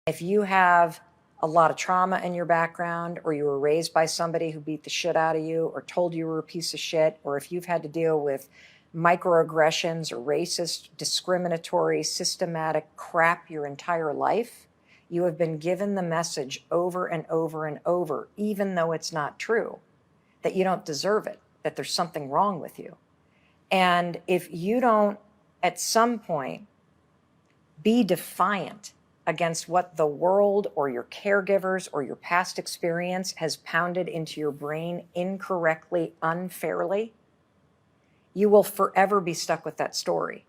If you have a lot of trauma in your background, or you were raised by somebody who beat the shit out of you or told you were a piece of shit, or if you've had to deal with microaggressions or racist, discriminatory, systematic crap your entire life, you have been given the message over and over and over, even though it's not true, that you don't deserve it, that there's something wrong with you. And if you don't, at some point, be defiant against what the world or your caregivers or your past experience has pounded into your brain incorrectly, unfairly, you will forever be stuck with that story.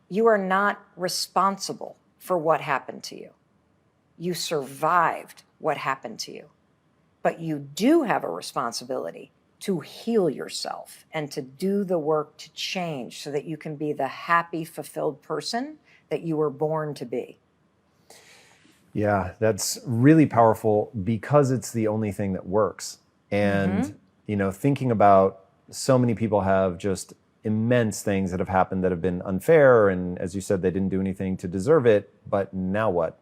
You are not responsible for what happened to you. You survived what happened to you. But you do have a responsibility to heal yourself and to do the work to change so that you can be the happy, fulfilled person that you were born to be. Yeah, that's really powerful because it's the only thing that works. And, you know, thinking about so many people have just immense things that have happened that have been unfair. And as you said, they didn't do anything to deserve it. But now what?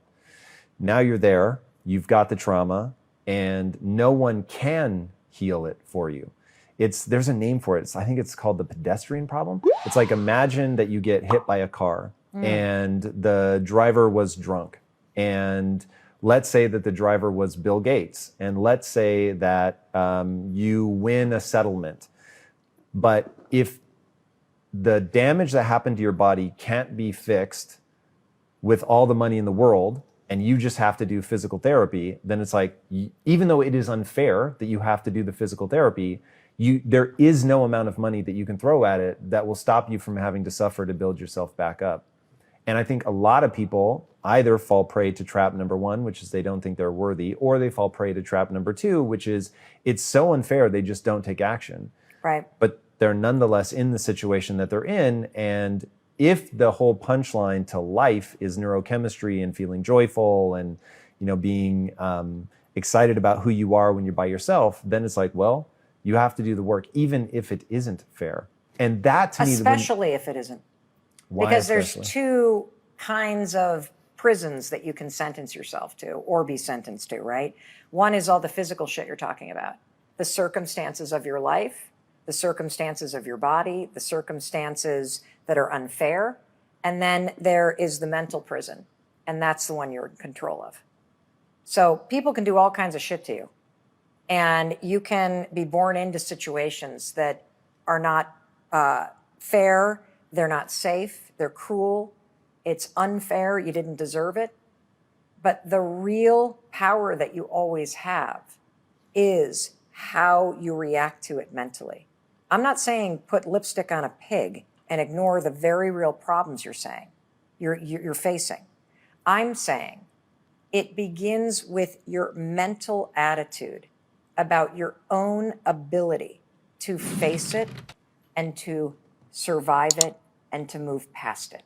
Now you're there, you've got the trauma, and no one can heal it for you. There's a name for it. I think it's called the pedestrian problem. It's like, imagine that you get hit by a car and the driver was drunk. And let's say that the driver was Bill Gates. And let's say that you win a settlement. But if the damage that happened to your body can't be fixed with all the money in the world, and you just have to do physical therapy, then it's like, even though it is unfair that you have to do the physical therapy, there is no amount of money that you can throw at it that will stop you from having to suffer to build yourself back up. And I think a lot of people either fall prey to trap number one, which is they don't think they're worthy, or they fall prey to trap number two, which is it's so unfair they just don't take action. Right. But they're nonetheless in the situation that they're in. And if the whole punchline to life is neurochemistry and feeling joyful and, you know, being excited about who you are when you're by yourself, then it's like, well, you have to do the work, even if it isn't fair. And that to me, especially if it isn't. Why because especially? There's two kinds of prisons that you can sentence yourself to or be sentenced to, right? One is all the physical shit you're talking about, the circumstances of your life, the circumstances of your body, the circumstances that are unfair. And then there is the mental prison, and that's the one you're in control of. So people can do all kinds of shit to you, and you can be born into situations that are not fair, they're not safe, they're cruel, it's unfair, you didn't deserve it. But the real power that you always have is how you react to it mentally. I'm not saying put lipstick on a pig and ignore the very real problems you're facing. I'm saying it begins with your mental attitude about your own ability to face it and to survive it and to move past it.